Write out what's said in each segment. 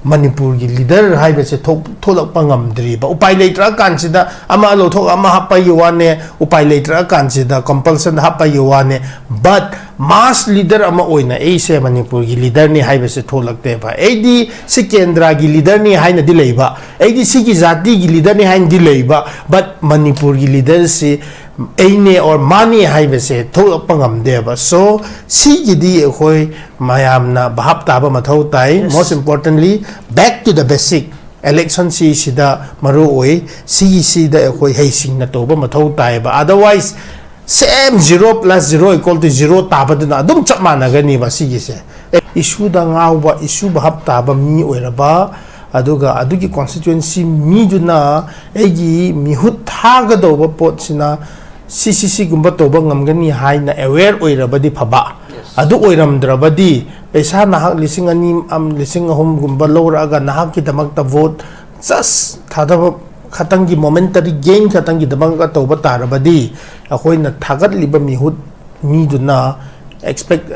Manipur gi leader hai be se tholak pangam dri ba upai leitra kan sida ama lo thok ama hapa yuane upai leitra kan sida compulsion hapa yuane but mass leader ama oina ei se Manipur gi leader ni hai be se tholak te ba ei di si kendra gi leader ni hai na di leiba ei di si gi jati gi leader ni hai di leiba but Manipur gi leader si Aine or money hai be se tholak pangam de ba so si gi di khoi mayam na bhap ta ba mathau tai most importantly back to the basic election si sida maru oi si da khoi heising na to ba mathau tai ba otherwise same 0 plus 0 equal to 0 ta ba na dum chap mana ga ni ba si gi se issue da ngau ba issue bhap ta ba mi oi ra ba aduga adugi constituency mi juna egi mi hut tha ga do ba pot sina CCC gumba toba ngamgani haina aware oirabadi phaba adu oiramdrabadi paisa nahak lising ani lising ahum gumba loraga nahak ki damakta vote just thada khatangi momentary gain khatangi damanga toba tarabadi akoina thagat liba mihut mi duna expect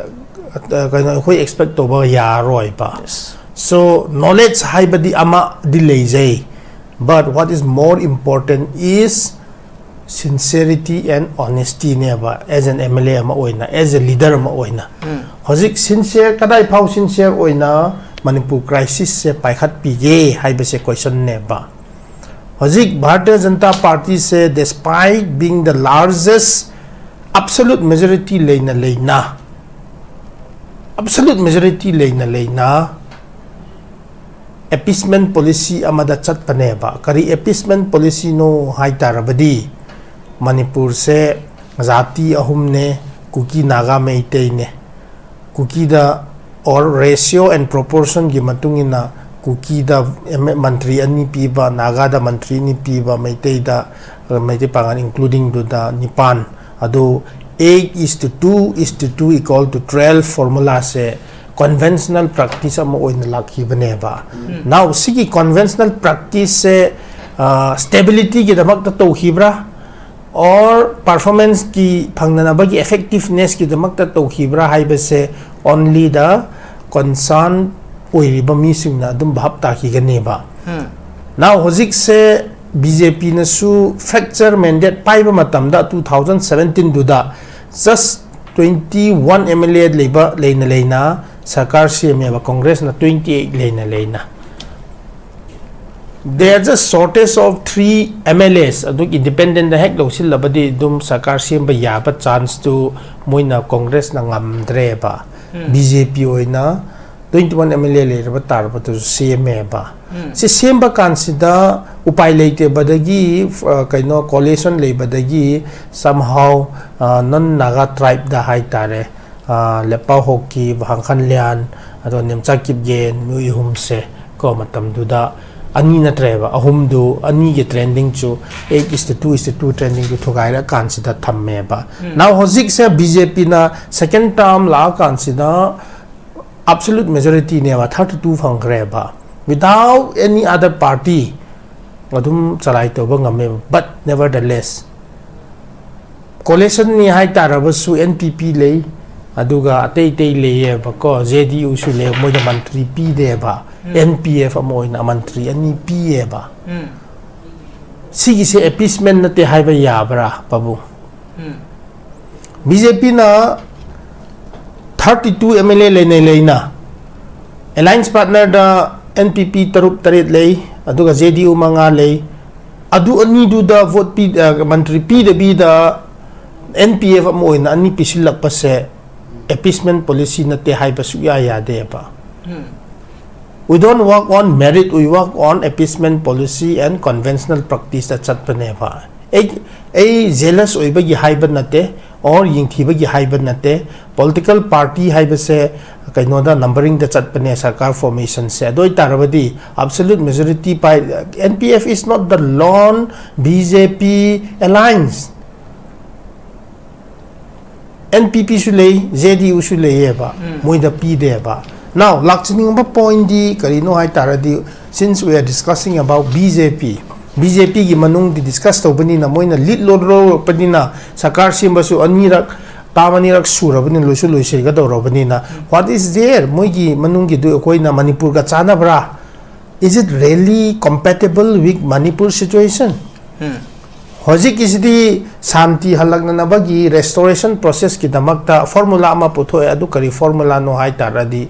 kana khoi expect toba yaroi ba so knowledge haibadi ama delay jai but what is more important is sincerity and honesty neba as an MLA ama oina as a leader ama oina hozik sincere kadai phau sincere oina Manipur crisis se paikhat pige haibe se question neba hozik Bharatiya Janata Party se despite being the largest absolute majority leina absolute majority leina appeasement policy amada chat paneba kari appeasement policy no haitarabadi Manipur se jati ahum ne kuki naga meitei ne kuki da or ratio and proportion gi matungina kuki da mantri ani piba naga da mantri ni piba meitei da meitei pangan including do da nipan ado 8:2 equal to 12 formula se conventional practice am oin lakhi baneba now sigi conventional practice se stability gi damak ta to hibra or performance ki phangnana bagi effectiveness ki damakta tokhibra haibase only the concern oiriba mi singna dum bhap ta ki gane ba now hozik se BJP na su fracture mandate paiba matamda 2017 duda just 21 MLA leba leina sarkar CM ba congress na 28 leina there is a shortage of 3 MLAs aduk independent the hek lo sil labadi dum sarkar sim ba ya ba chance to moina congress na ngamdre ba BJP oina 21 MLA le ba tar ba to CM ba si CM ba kansida upai leite badagi kaino coalition le badagi somehow non naga tribe da hai tare lepa hoki bhangkhan lian ado nemcha kip gen mui humse ko matam duda ani na treva ahum du ani ge trending chu 8:2 trending du thogaira kansida thamme ba now hozik se BJP na second term la kansida absolute majority ne ba 32 phangre ba without any other party adum chalai to ba ngame but nevertheless coalition ni hai tarabasu NPP le aduga atei tei le ba ko JDU su le mo de mantri pi de ba NPF amoina mantri ani pi ba sigi se appeasement na te hai ba ya bra babu BJP na 32 MLA leina alliance partner da NPP tarup tarit le aduga JDU manga le adu ani du da vote pi mantri pi de bi da NPF amoina ani pisilak pa se appeasement policy na te hai ba su ya de ba we don't work on merit we work on appeasement policy and conventional practice that chat pane ba ei zealous oi ba gi hai ba na te or ying thi ba gi hai ba na te political party hai ba se kaino da numbering da chat pane sarkar formation se doi tarabadi absolute majority by NPF is not the lone BJP alliance NPP su le JDU su le ba moi da pi de ba now lakchning ba point di karino hai taradi since we are discussing about BJP gi manung di discuss to bani na moina lead ro panina sarkar simba su anirak tamanirak sura bani lo su lo se ga do ro bani na what is there moi gi manung gi do koi na Manipur ga chana bra is it really compatible with Manipur situation? Hozik is the Santi Halagnanabagi restoration process Kidamakta formula ama puto adukari formula no haita radi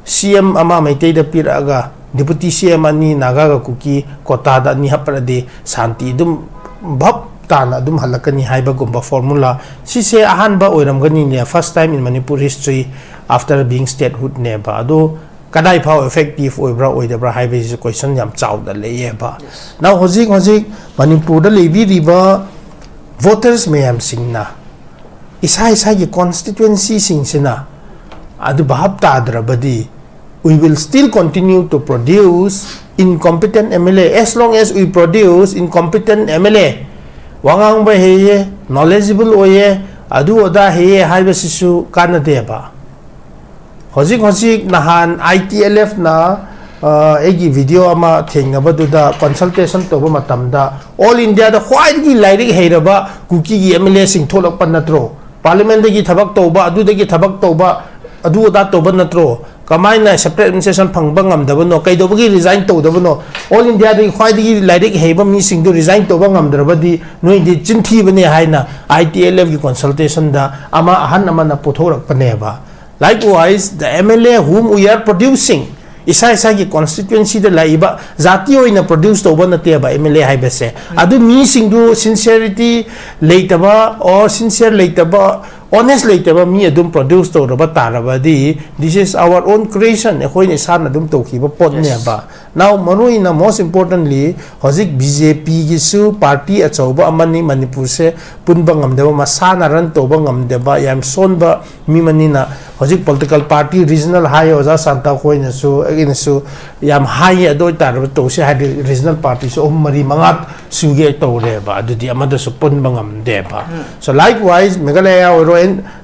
CM ama maite da piraga deputy CM ani nagaga kuki kota da ni haprade Santi dum bab tana dum halakani haiba gumba formula si se ahan ba oiramgani ne first time in Manipur history after being statehood ne ba ado kadai phao effective oibra oidabra haiba is question yam chaw da leye ba now hozik Manipur da lebi riba voters mayam singna isa gi constituency singsina adu bahab ta adrabadi we will still continue to produce incompetent MLA as long as we produce incompetent MLA wangang ba heye knowledgeable oye adu oda heye haiba sisu kanade ba hozik nahan ITLF na egi video ama thengnaba duda consultation toba matamda all India da khwaidgi lairik heiraba kuki gi MLA sing tholak pan natro parliament gi thabak toba adu dagi thabak toba adu da toba natro kamaina separate administration phangba ngamdaba no kaidobagi resign todaba no all India da khwaidgi lairik heiba mi sing do resign toba ngamdrabadi noi di chinthi bane haina ITLF gi consultation da ama ahan ama na pothorak paneba likewise the MLA whom we are producing isa ki constituency da laiba zati oina produce toba na te ba MLA haibase adu mi singdu sincerity leitaba or sincere leitaba honest leitaba mi adum produce to roba taraba di this is our own creation ekhoi ni san adum to ki ba pot ne ba now manuina most importantly hozik BJP gi su party achauba amani Manipur se punba ngamdeba masana ran toba ngamdeba yam sonba mi manina hozik political party regional high oza santa khoi na su again su yam high adoi taraba to se ha regional party so mari mangat suge to re ba adu di amada su punba ngamdeba so likewise Meghalaya oro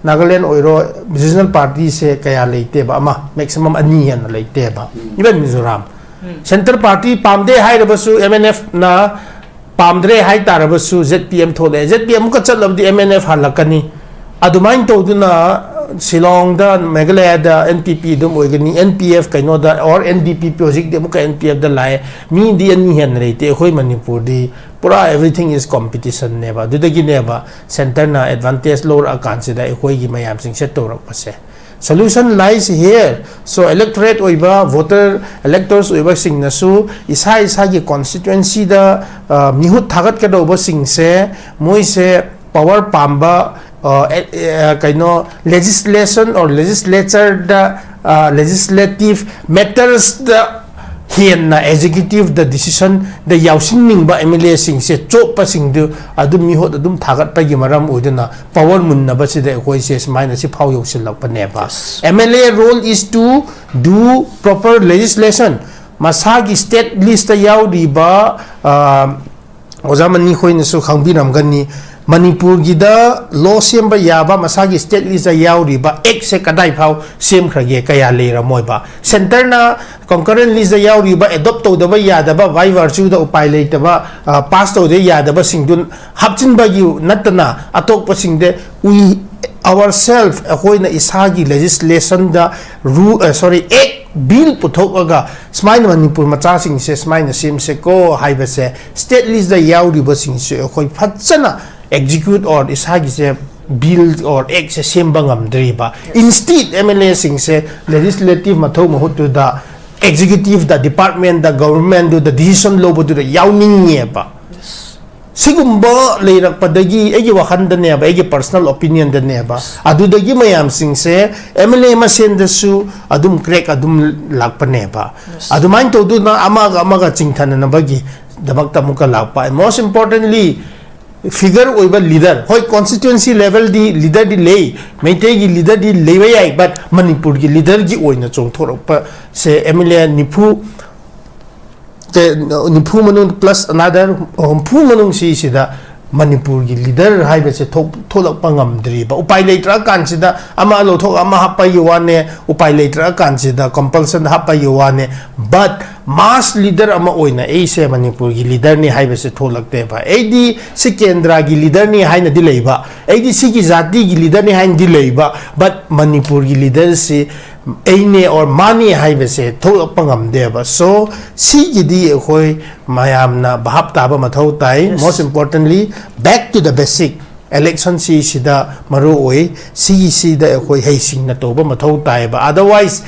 Nagaland oiro regional party se kaya leite ba ama maximum ani yan leite ba even Mizoram center party pamde hai rabasu MNF na pamdre hai tarabasu ZPM thole ZPM ka chatlabdi MNF halakani adumain to duna Shillong da Meghalaya da NPP dum oigani NPF kaino da or NDP project de muka NPF da lai mi di ani hen reite hoi Manipur di pura everything is competition neba dudagi neba center na advantage lower akan sida hoi gi mayam sing set torak pase solution lies here so electorate oiba voter electors oiba sing nasu isa gi constituency da mihut thagat ka do ba sing se moi se power pamba kaino legislation or legislature the legislative matters the hian na executive the decision the yausing ning ba MLA sing se chop pa sing du adum mi hot adum thagat pa gi maram uduna power mun na ba se de koi se smine si phau yosil lak pa ne ba MLA role is to do proper legislation masagi state list yaw di ba ozamani khoi na su khangbi nam gani Manipur gida law semba yaba masagi state list yauri ba ek se kadai phau sem khrage kaya lera moiba center na concurrent list yauri ba adopt to daba yada ba by virtue da upai leita ba pass to de yada ba singdun hapchin ba yu natna atok pa singde we ourselves ahoina isagi legislation da ek bill puthokaga smine Manipur macha sing se smine sim se ko haiba se state list da yauri ba sing se khoi phachana execute or isagi se bill or ek se sembangam driba instead MLA sing se legislative mathau mahut to the executive the department the government do the decision lo bu the yawning ye ba sigumba leirak padagi egi wahan da ne ba egi personal opinion da ne ba adu dagi mayam sing se MLA ma sen da su adum crack adum lak pa ne ba adu main to du na amaga chingthana na bagi dabakta muka lak pa most importantly figure oiba leader hoi constituency level di leader di lei meite gi leader di lewe yai but Manipur gi leader gi oina chongthorok pa se MLA nipu manung plus another pu manung si sida Manipur gi leader haiba se tholak pangam dri ba upai leitra kan sida ama lo thok ama hapa yuane upai leitra kan sida compulsion hapa yuane but mass leader ama oina ei se Manipur gi leader ni haiba se tholak te ba ei di se kendra gi leader ni haina di leiba ei di si gi jati gi leader ni hain di leiba but Manipur gi leader se aine or money haibase thok pangam deba so si gidi khoi mayam na bahap ta ba mathau tai most importantly back to the basic election si sida maru oi si da khoi heising na to ba mathau tai ba otherwise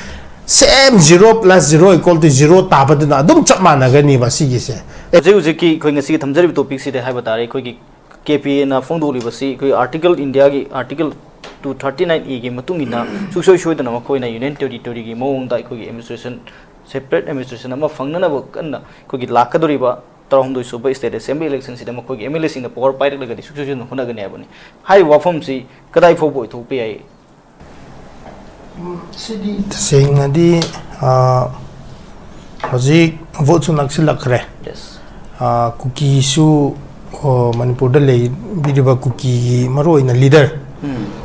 same 0 plus 0 equal to 0 ta ba na dum chap mana ga ni ba si gi se je ki khoi ngasi thamjari topic si de hai batare khoi ki KPA na phongdoli basi khoi article India gi article 239E ki matung ina susoi soi da na khoi na union territory gi mong da khoi administration separate administration ama phangna na ba kan khoi gi lakadori ba tarhomdoi suba state assembly election si da khoi gi MLA sing na power pai rak lagadi susoi no hona ga ne abani hai wafam si kadai fo boi thu pe ai sidi sing na di hoji vote su naksil lakre yes cookie su Manipur da lei bidiba cookie maroi na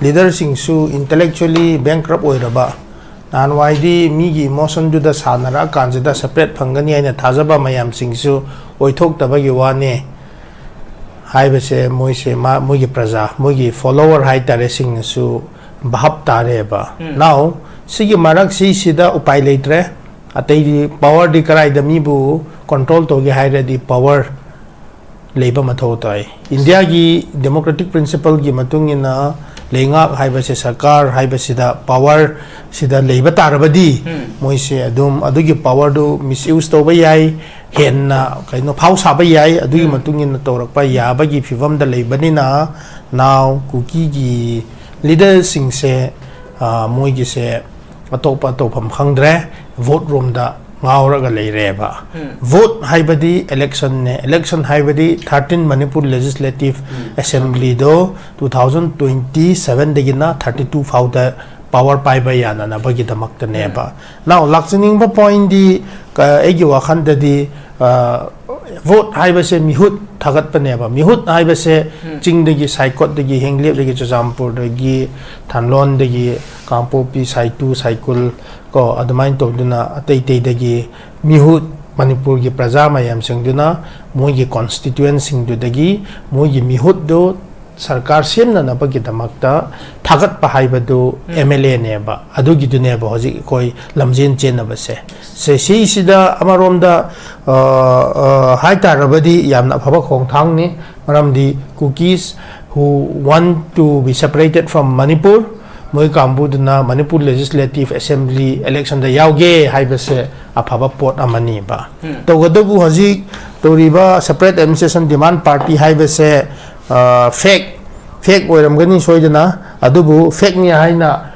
leader sing su intellectually bankrupt oiraba nan waidi mi gi emotion du da sanara kanje da separate phangani aina thajaba mayam sing su oithok taba gi wane haibe se moi se ma moi gi praja moi gi follower hai tare sing su bahap tare ba now sigi marak sida upai leitre atei power di karai da mi bu control to gi haire di power leiba mathau tai India gi democratic principle gi matung ina lenga haiba se sarkar haiba sida power sida leiba tarabadi moi se adum adugi power do misuse to ba yai hen na kaino phau sa ba yai adugi matung ina torak pa ya ba gi fivam da leiba ni na now cookie gi leader sing se moi gi se atopa to pham khangdre vote room da ngauraga leireba vote haibadi election haibadi 13 Manipur legislative assembly do 2027 degina 32 fauda power pai ba yana na bagi damakta neba now lakchining ba point di egi wakhan da di vote haibase mihut thagat pa neba mihut haibase chingdagi saikot dagi henglep dagi chajampur dagi thanlon dagi kampopi saitu saikul ko adamain to duna atei tei dagi mihut Manipur gi praja mayam sing duna moi gi constituency sing du dagi moi gi mihut do sarkar semna na bagi damakta thagat pa haibadu MLA neba adu gi du neba hoji koi lamjin chen na base se sida amarom da haita rabadi yamna phaba khong thang ni maramdi cookies who want to be separated from Manipur moi kambudna Manipur legislative assembly election da yauge haibase aphaba pot amani ba to godabu hoji toriba separate administration demand party haibase fake oiram gani soidana adubu fake ni haina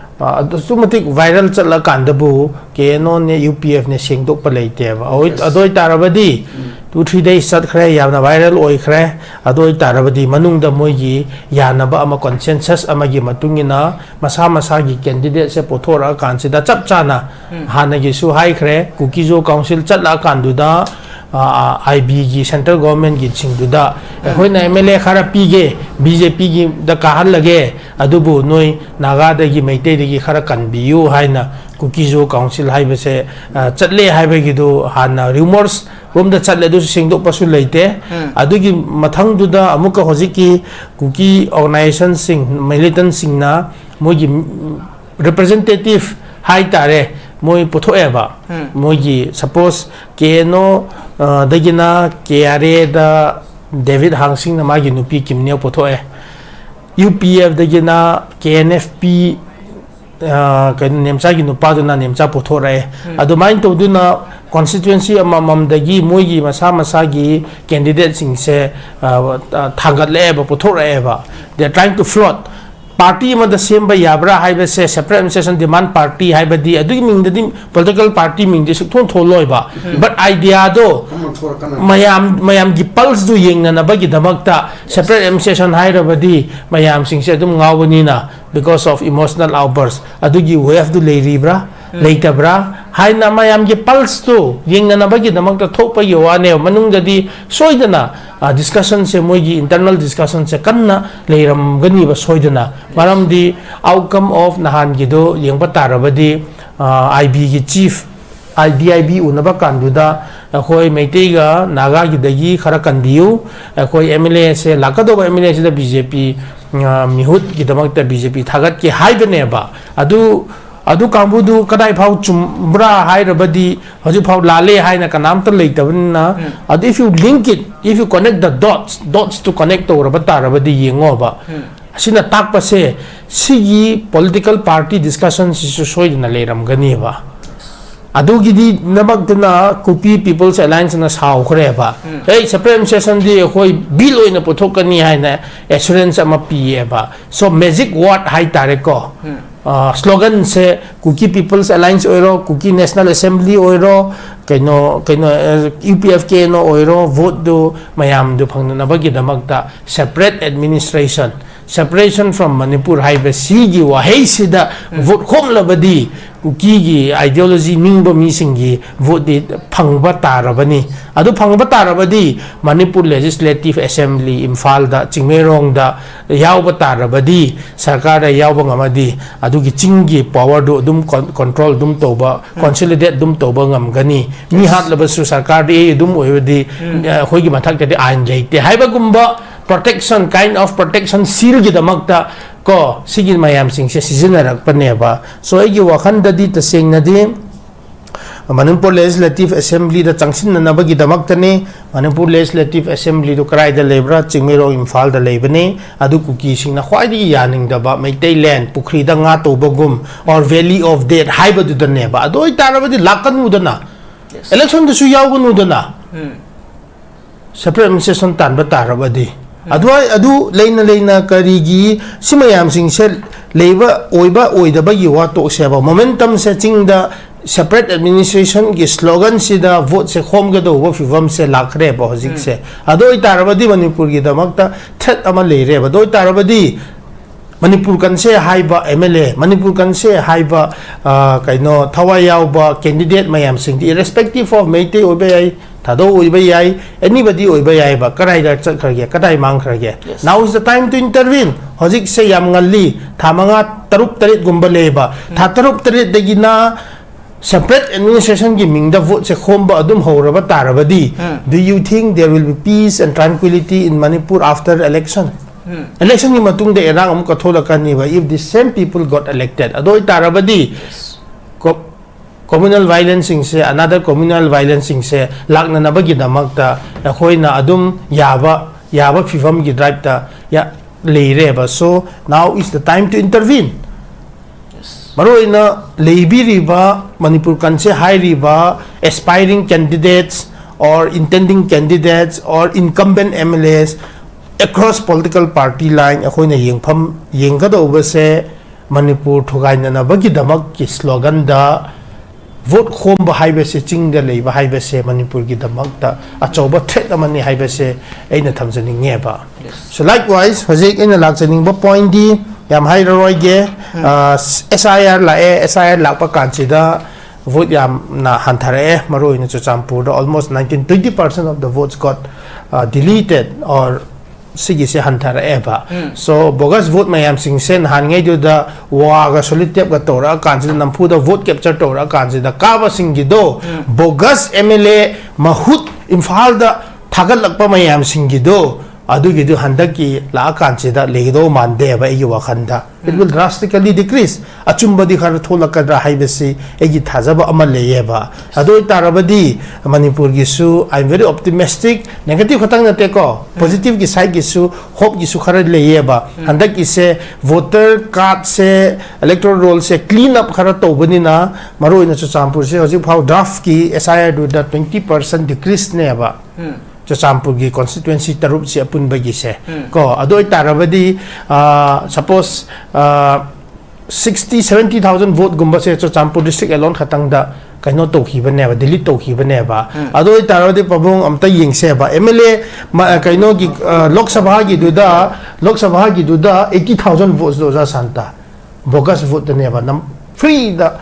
sumatik viral chala kandabu keno ne UPF ne sengdok pa leite ba adoi tarabadi 2-3 days sat khre yamna viral oi khre adoi tarabadi manung da moi gi yana ba ama consensus ama gi matungina masa gi candidate se pothora kan se da chap chana hana gi su hai khre kukizo council chatla kandu da IB gi central government gi chingdu da hoi na MLA khara pige BJP gi da kahal lage adubu noi naga da gi meite gi khara kanbiyu haina kukizo council haibase chatle haibe gi do hana rumors rom da chatle du singdo pasu leite adugi mathang du da amuka hojiki kuki organization sing militant sing na mogi representative hai tare moi potho eba mogi suppose keno dagina KRA da David Hangsing na magi nupi kimne potho e UPF dagina KNFP kan nemcha gi nupa du na nemcha potho re adumain to du na constituency amam dagi moigi masa gi candidate sing se thagat le ba potho re ba they are trying to float party ma the same ba yabra haiba se separate administration demand party haiba di adu ming the political party ming de thon tholoi ba but idea do mayam gi pulse du yeng na ba gi damakta separate administration haira ba di mayam sing se dum ngawani na because of emotional outbursts adu gi we have to lay ribra later bra hai na mayam gi pulse tu yeng na ba gi damakta thopa yowane manung da di soidana discussion se moigi internal discussion se kanna leiram gani ba soidana maram di outcome of nahan gido yengba tarabadi IB gi chief IDIB unaba kanduda khoi meitei ga naga gi dagi khara kandiu khoi MLA se lakado ba MLA se da BJP mihut gi damakta BJP thagat ki haibane ba adu adu kambudu kadai phau chumbra hai rabadi hoji phau lale hai na kanam ta leitabna adu if you link it, if you connect the dots to connect to rabata rabadi yengo ba sina takpa se sigi political party discussion si soi na leram gani ba adu gidi namak duna kupi people's alliance na saw khre ba hey supreme session di hoi bill oina pothokani hai na assurance ama pi ba so magic word hai tare ko slogan se Kuki People's Alliance oiro, Kuki National Assembly oiro, kaino UPFK no oiro, vote do mayam do pangnanabagi damagta separate administration, separation from Manipur haiba sigi wahei sida vote khom labadi Kuki gi ideology ningba misingi vote di pangba tarabani adu pangba tarabadi Manipur Legislative Assembly Imphal da Chingmerong da yawba tarabadi sarkar da yawba ngamadi adu gi chingi power do dum control dum toba consolidate dum toba ngamgani mi hat labasu sarkar di dum oibadi hoigi mathak de ain leite haiba gumba protection kind of protection seal gi damakta ko sigi mayam sing se seasonarak paneba so egi wakhan da di taseng na di Manipur Legislative Assembly da changsin na nabagi damakta ni Manipur Legislative Assembly do krai da lebra Chingmero Imphal da lebani adu kuki sing na khwai di yaning da ba Maitai land Pukhri da nga to bagum or Valley of Death haiba du da ne ba adu itarabadi lakan mu da na election da su yawgun mu da na supreme session tan ba tarabadi adu leina karigi simayam sing se leiba oiba oidaba yiwa to seba momentum se chingda separate administration ki slogan sida vote se khom ga do wo fivam se lakhre ba hojik se ado itarabadi Manipur gi damakta threat ama leire ba do itarabadi Manipur kan se haiba MLA Manipur kan se haiba kaino thawayaw ba candidate mayam sing irrespective of Maitai obe Thadou oiba yai anybody oiba yai ba karai da chak kharge kadai mang kharge now is the time to intervene hojik se yam ngalli thamanga tarup tarit gumba leba tha tarup tarit dagina separate administration gi mingda vote se khomba adum horaba tarabadi do you think there will be peace and tranquility in Manipur after election election ni matung de erang am ka thola kani ba if the same people got elected adoi tarabadi communal violencing se another communal violencing se lakna nabagi damakta hoina adum yaba fifam gi drive ta ya leire ba so now is the time to intervene maroina leibi riba Manipur kanse high riba aspiring candidates or intending candidates or incumbent MLAs across political party line hoina yengpham yenga do ba se Manipur thogaina nabagi damak ki slogan da vote khom ba haibe se chingda leiba haibe se Manipur gi damakta achoba threat amani haibe se aina thamjani nge ba so likewise hojik ina lakjaning ba point di yam haira roi ge SIR la SIR lakpa kanchida vote yam na hanthare maroi na Chuchampur almost 19-20% of the votes got deleted or sigi se hanthara eba so bogus vote mayam sing sen han ngai du da wa ga solitep ga tora kanji nampu da vote capture tora kanji da ka ba sing gi do bogus MLA mahut Imphal da thagal lakpa mayam sing gi do adu gi du handaki la kanji da le do mande ba ei wa khanda it will drastically decrease achumba di khar thola kadra haibesi egi thajaba amal leyeba adu tarabadi Manipur gi su I'm very optimistic negative khatang na te ko positive gi side gi su hope gi su khar leyeba handaki se voter card se electoral roll se clean up khar to bani na maroi na Chuchampur se hoji phau draft ki SIR do da 20% decrease ne ba Chuchampur gi constituency tarup si apun bagi se ko adoi tarabadi suppose 60-70,000 vote gumba se Chuchampur district alone khatang da kaino to hi bane ba delete to hi bane ba adoi tarabadi pabung amta ying se ba MLA kaino gi Lok Sabha gi duda 80,000 votes do za santa bogus vote ne ba nam free da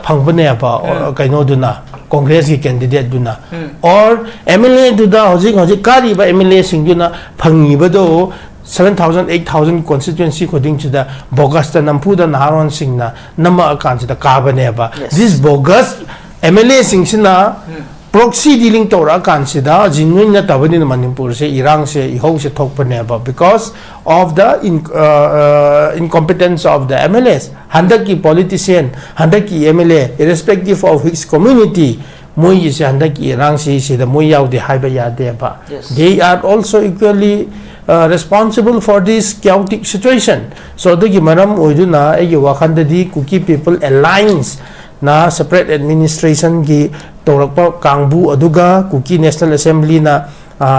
phang bane ba kaino duna Congress ki candidate duna or MLA duda hojik kari ba MLA sing duna phangi ba do 7,000-8,000 constituency coding to the bogus the nampu da naharon sing na nama akan to the carbon ba this bogus MLA sing sina proxy dealing to ra kansida genuine na tabani na Manipur se irang se ihau se thokpane ba because of the incompetence of the MLS handaki politician handaki MLA irrespective of his community moi is handaki irang se the moi yaw de haiba ya de ba they are also equally responsible for this chaotic situation so the maram oiduna e wakhandadi Kuki people alliance na separate administration gi torakpa kangbu aduga Kuki National Assembly na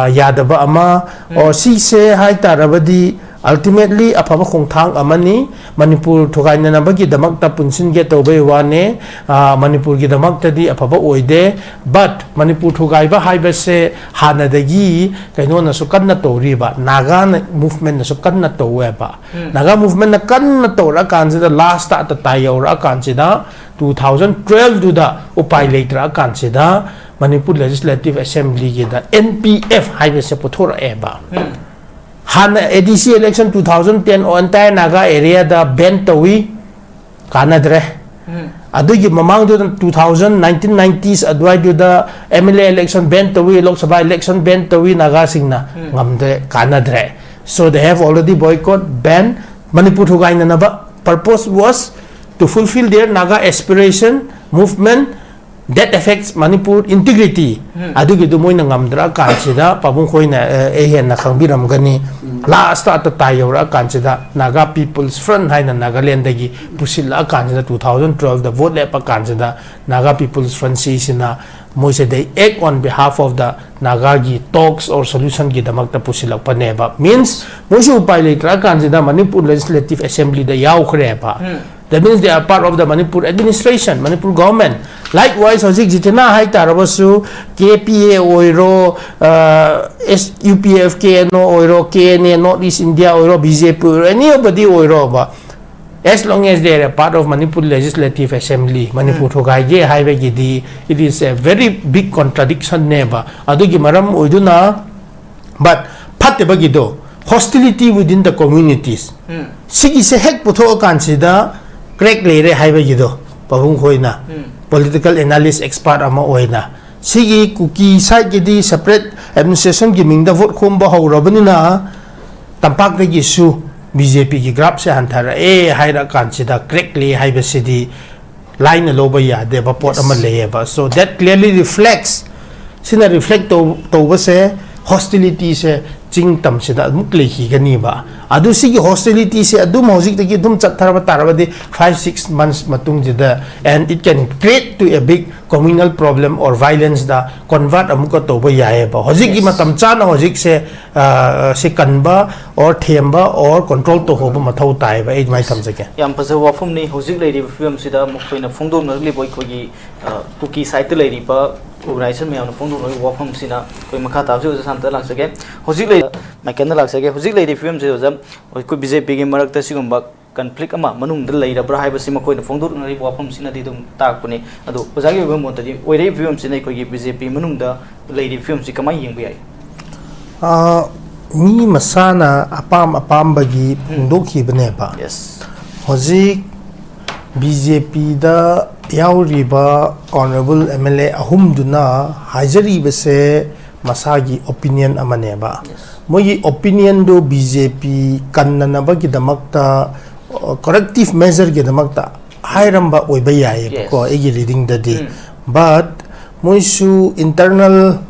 yadaba ama or si se hai tarabadi ultimately apaba khongthang amani Manipur thogaina na bagi damakta punsin ge tobe wane Manipur gi damakta di apaba oide but Manipur thogaiba haiba se hanadagi kaino na sukanna toriba naga movement na sukanna toweba naga movement na kanna tora kanjida last ta tayora kanjida 2012 to the upai later consider Manipur Legislative Assembly ge the NPF haiba se puthora eba Han ADC election 2010 on entire Naga area the Bentawi Kanadre Adugi Mamang do 1990s adwai do the MLA election Bentawi Lok Sabha election Bentawi Naga Singna Ngamdre Kanadre so they have already boycott ban Manipur Thugaina Naba purpose was to fulfill their Naga aspiration movement that affects Manipur integrity adugi du moina ngamdra kansida pabung khoina ehen na khangbiram gani last at tayora kansida Naga People's Front haina Nagaland dagi pusila kansida 2012 the vote lepa kansida Naga People's Front sina moise they act on behalf of the Naga gi talks or solution gi damakta pusila paneba means moise upai letra kansida Manipur Legislative Assembly da yaw khreba that means they are part of the Manipur administration, Manipur government. Likewise, Hojik Jitana Hai Tarabasu, KPA Oiro, UPFK no Oiro, KNA, Northeast India Oiro, BJP, anybody Oiro. As long as they are a part of Manipur Legislative Assembly, Manipur Thogaige Highway Gidi, it is a very big contradiction never. Adugi Maram Uduna, but Patebagido, hostility within the communities. Sigi se hek putho consider crack lere haiba gido pabung hoina political analyst expert ama oina sigi Kuki side gidi separate administration gi mingda vote khomba hawrabani na tampak de gi su BJP gi grab se hanthara haira consider crack le haiba sidi line loba ya de ba pot ama leyeba so that clearly reflects sina reflect to se hostility se ching tam se da muk le hi gani ba adu sigi hostility se adu music tagi dum chatharaba tarabadi 5-6 months matung jida and it can create to a big communal problem or violence da convert amuka to ba yae ba hojik gi matam chana hojik se kanba or themba or control to hoba mathau tai ba ej mai thamjake yam phaja wafum ni hojik leiri film sida mukhoina phongdom nagli boi khogi Kuki site leiri ba organization me phongdom nagli wafum sina koi makha tabse santa laksake hojik leiri maikena laksake hojik leiri film se jam koi BJP gi marakta sigumba conflict ama manung dal leira bra haiba sima koina phongdor nari wafam sina di dum takuni adu ojagi ba mon tadi oirei film sina koi gi BJP manung da leiri film si kamai yeng bai mi masana apam bagi phongdok hi bane ba yes hojik BJP da yauriba honorable MLA ahum duna hajari base masagi opinion amane ba mogi opinion do BJP kannana bagi damakta corrective measure ge damakta hairamba oiba yae ko egi reading dadi but moisu internal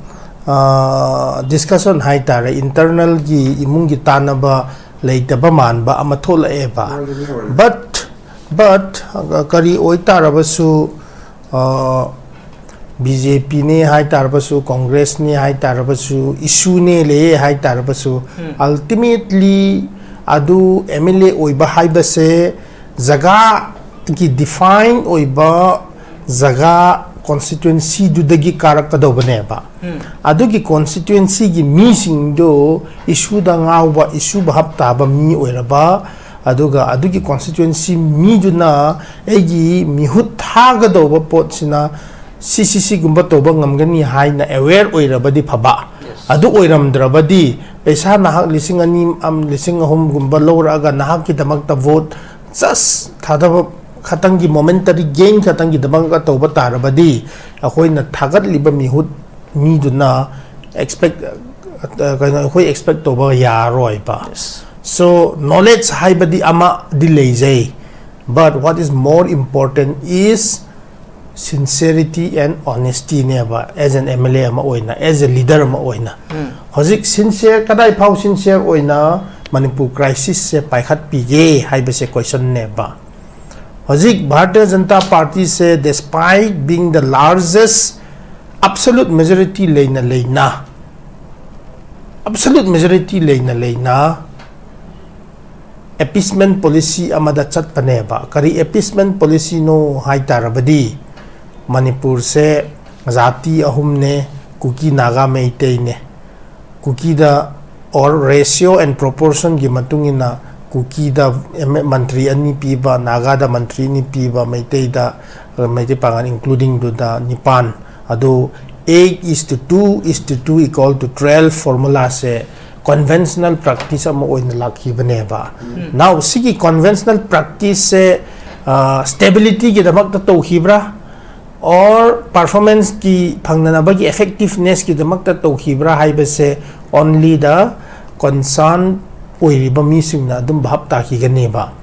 discussion hai tare internal gi imung gi tanaba leitaba manba amathola eba but kari oi tarabasu BJP ne hai tarabasu Congress ne hai tarabasu issue ne le hai tarabasu ultimately adu MLA oiba haiba se jaga ki define oiba jaga constituency du dagi karak kado bane ba adu ki constituency gi mi sing do issue da ngawba issue ba hapta ba mi oiraba aduga adu ki constituency mi du na egi mi hut thaga do ba pot sina CCC gumba to ba ngamgani haina aware oirabadi phaba adu oiramdrabadi paisa nahak lising ani lising hom gumba lora aga nahak ki damakta vote just thada khatangi momentary gain khatangi dabang ka to batarabadi akoi na thagat liba mihut mi duna expect akoi expect to ba yaroi ba. So knowledge haibadi ama delay, but what is more important is sincerity and honesty neba as an MLA ama oina, as a leader ama oina. Hozik sincere kadai phau sincere oina Manipur crisis se paikhat pige haibe se question neba. Hozik Bharatiya Janata Party se despite being the largest absolute majority leina absolute majority leina appeasement policy amada chat paneba kari appeasement policy no haitarabadi Manipur se jati ahum ne kuki naga meitei ne kuki da or ratio and proportion gi matungina kuki da mantri ani piba naga da mantri ni piba meitei da meitei pangan including do da nipan ado 8:2 equal to 12 formula se conventional practice am oin lakhi baneba. Now sigi conventional practice se stability ki damak ta to hibra or performance ki phangnana bagi effectiveness ki damak ta to hibra haibe se only the concern oiriba mi singna dum bhap ta ki ganeba.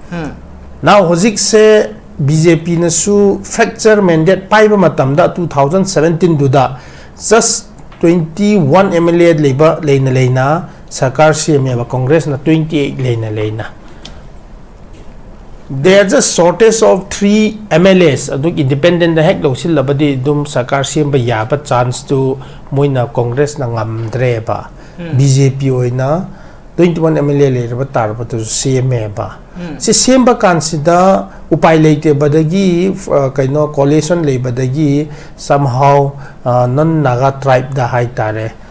Now hozik se BJP na su fracture mandate paiba matamda 2017 duda just 21 MLA leba leina Sarkar CMA Congress na 28 leina. There is a shortage of 3 MLAs. Aduk independent the heck lo sila badi dum Sarkar CMA yaba chance to moina Congress na ngamdre ba. BJP oina 21 MLA le ba tar ba to CMA ba. Si CMA kansida upay leite badagi kaino coalition le badagi somehow non naga tribe da hai tare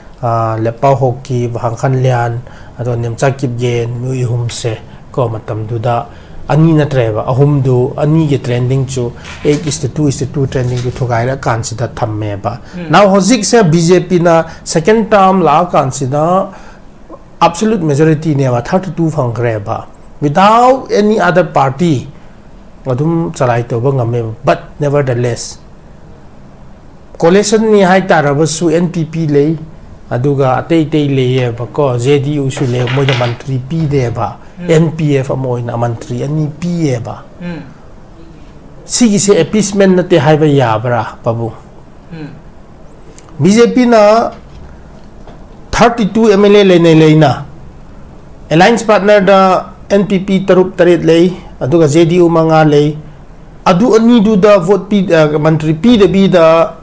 lepa hoki bhangkhan lian ado nemcha kipgen mui humse ko matam duda ani na treba ahum du ani ge trending chu 8:2 trending du thogaira kansida thamme ba. Now hozik se BJP na second term la kansida absolute majority ne ba 32 phangre ba without any other party adum chalai to ba ngame, but nevertheless coalition ni hai tarabasu NPP lei aduga atei tei le ba ko JDU su le mo da mantri pi de ba NPF amoy na mantri ani pi ba sigi se appeasement na te hai ba ya bra babu. BJP na 32 MLA leina alliance partner da NPP tarup tarit lei aduga JDU manga lei adu ani du da vote pi mantri pi de bi da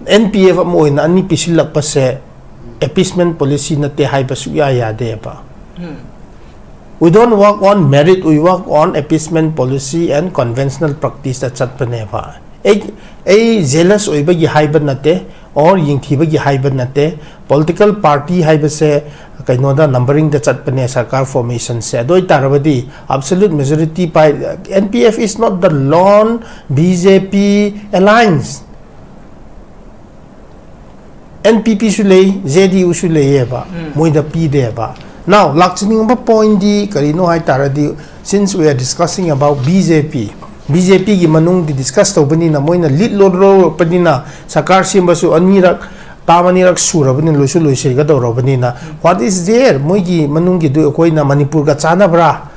NPF amoy na ani pisilak pa se appeasement policy na te hai basu ya de ba. We don't work on merit, we work on appeasement policy and conventional practice that chat pane ba. A zealous oi ba gi hai ban nate or ying thi ba gi hai ban nate political party hai ba se kaino da numbering the chat pane sarkar formation se doi tarabadi absolute majority by NPF is not the lone BJP alliance. NPP shulei JDU shulei ba moi da pi de ba. Now lakchning ba point di karino hai taradi since we are discussing about BJP gi manung di discuss to bani na moi na lead ro pani na sakar simba su anirak tamanirak sura bani loisu loise ga do ro bani na what is there moi gi manung gi do koi na Manipur ga chana bra,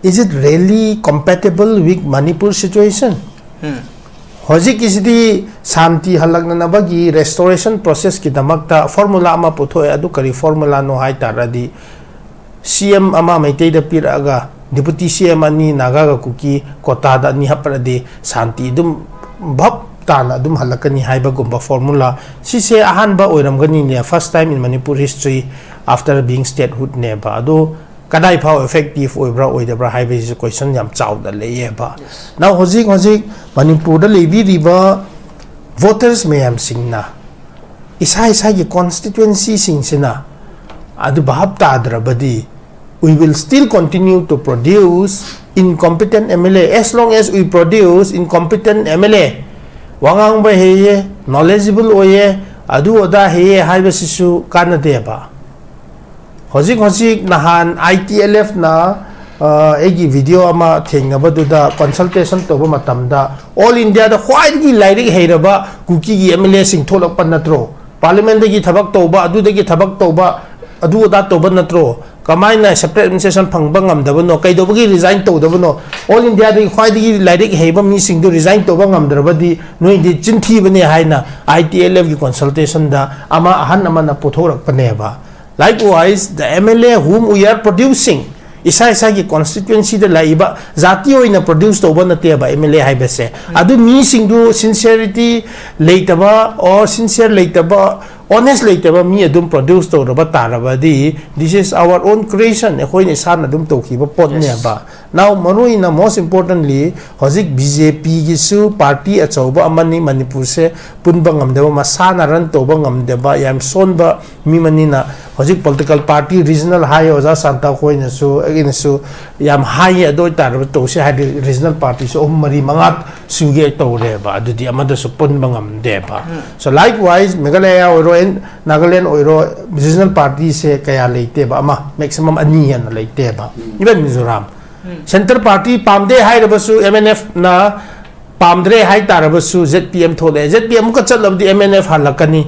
is it really compatible with Manipur situation? Hozik is the Santi halagna bagi restoration process ki damakta formula ama putho adu kari formula no hai taradi CM ama maitei da piraga deputy CM ani naga ga kuki kota da ni haprade Santi dum bhap tana dum halakani haiba gumba formula si se ahan ba oiram gani ne first time in Manipur history after being statehood ne ba ado kadai phau effective oibra oidabra haibe is question yam chaw da leye ba. Now hozik Manipur da lebi riba voters mayam singna isa gi constituency singsina adu bahab ta adrabadi we will still continue to produce incompetent MLA as long as we produce incompetent MLA wangang ba heye knowledgeable oye adu oda heye haibe sisu kana de ba. Hozik nahan ITLF na egi video ama thengnabadudha consultation toba matamda all India da khwaidagi lairik heiraba kuki gi MLA sing tholakpa natro parliament dagi thabak toba adu dagi thabak toba adu da toba natro kamaina separate administration phangba ngamdaba no kaidobagi resign todaba no all India dagi khwaidagi lairik heiba mi sing do resign toba ngamdrabadi noi di chinthi bane haina ITLF gi consultation da ama ahan amana pothorak paneba likewise the MLA whom we are producing isa ki constituency da laiba zati oina produce toba nateba MLA haibase adu mi singdu sincerity leitaba or sincere leitaba honest leitaba mi adum produce to raba taraba di this is our own creation ekhoi ni san adum tokiba pot ne ba now maruina most importantly hozik BJP gi su party achauba amani Manipur se punba ngamdeba masana ran toba ngamdeba yam sonba mi manina hozik political party regional high oza santa khoi na su again su yam high adoi taraba to se hadi regional party so mari mangat suge to reba adudi amada su punba ngamdeba so likewise Meghalaya oro Nagaland oiro regional party se kaya leite ba ama maximum ani yan leite ba even Mizoram center party pamde hai rabasu MNF na pamdre hai tarabasu ZPM thole ZPM ka chatlabdi MNF halakani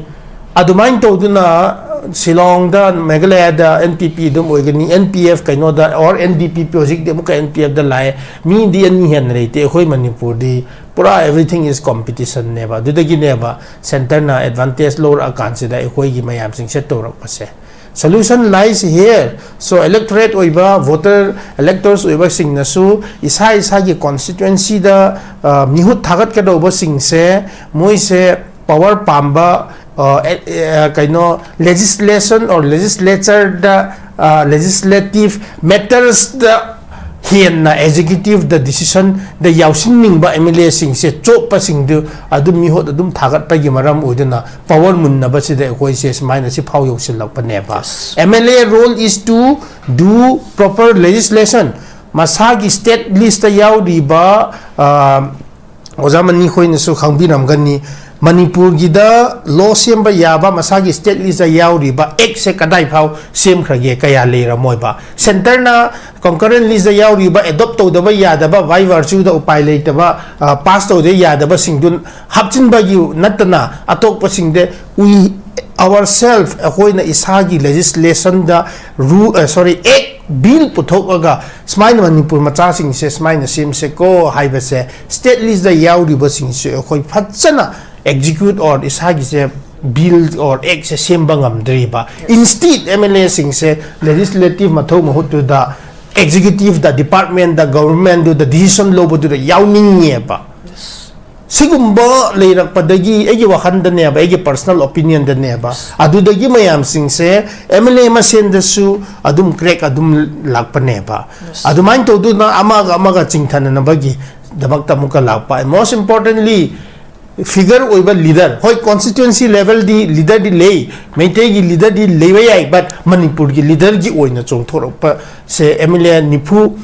adumain to duna Shillong da Meghalaya da NPP dum oigani NPF kaino da or NDP project de muka NPF da lai mi di ani han leite khoi Manipur di pura everything is competition neba dudagi neba center na advantage lower akan da khoi gi mayam sing set torak pase solution lies here so electorate oiba voter electors oiba sing nasu isa gi constituency da mihut thagat ka do ba sing se moi se power pamba kaino legislation or legislature the legislative matters the hian na executive the decision the yausing ning ba MLA sing se chop pa sing du adum mi hot adum thagat pa gi maram uduna power mun na ba se de koi se smine si phau yosil lak pa ne ba MLA role is to do proper legislation masagi state list yaw di ba ozamani khoi na su khangbi nam gani Manipur gida law semba yaba masagi state list yauri ba ek se kadai phau sem khrage kaya lera moiba center na concurrent list yauri ba adopt to daba yada ba by virtue da upai leita ba pass to de yada ba singdun hapchin ba yu natna atok pa singde we ourselves ahoina isagi legislation da ek bill puthok smine Manipur macha sing se smine sim se ko haiba se state list da yauri ba sing se khoi phachana execute or isagi se bill or ek se semba ngamdriba instead MLA sing se legislative mathau mahut to the executive the department the government do the decision lo do the yawning ye ba sigumba leirak padagi egi wakhan da ne ba egi personal opinion da ne ba adu dagi mayam sing se MLA ma sen da su adum crack adum lakpa ne ba adumain to do na amaga chingthana na bagi dabakta muka lakpa most importantly figure oiba leader hoi constituency level di leader di lei meitei gi leader di lewe yai but Manipur gi leader gi oina chongthorok pa se MLA nipu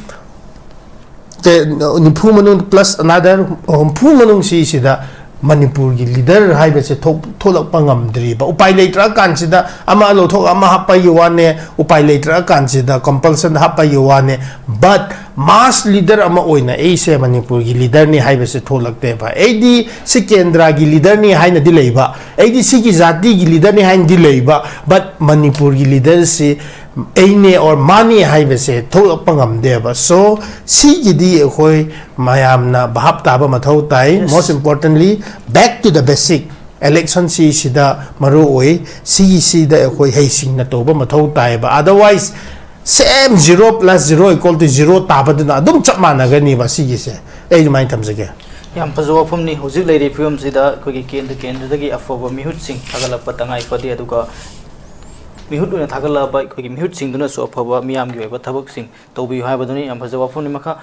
manung plus another pu manung si sida Manipur gi leader haiba se tholak pangam dri ba upai leitra kan sida ama lo thok ama hapa yuane upai leitra kan sida compulsion hapa yuane but mass leader ama oina ei se Manipur gi leader ni haiba se tholak te ba ei di si kendra gi leader ni haina di leiba ei di si gi jati gi leader ni hain di leiba but Manipur gi leader si eine or mani haiba se tholak pangam de ba so si gi di khoi mayam na bahap ta ba mathau tai most importantly back to the basic election si sida maru oi si da khoi heising na to ba mathau tai ba otherwise same 0 plus 0 equal to 0 tabaduna adum chapmana gani ba si gi se ei mai tamjage yam pazo phum ni hojik leiri film sida khoi kendra dagi afoba mihut sing agala patangai padi aduga mihut na thagala ba khoi mihut sing duna so afoba miyam gi ba thabak sing tobi haibaduni yam pazo phum ni makha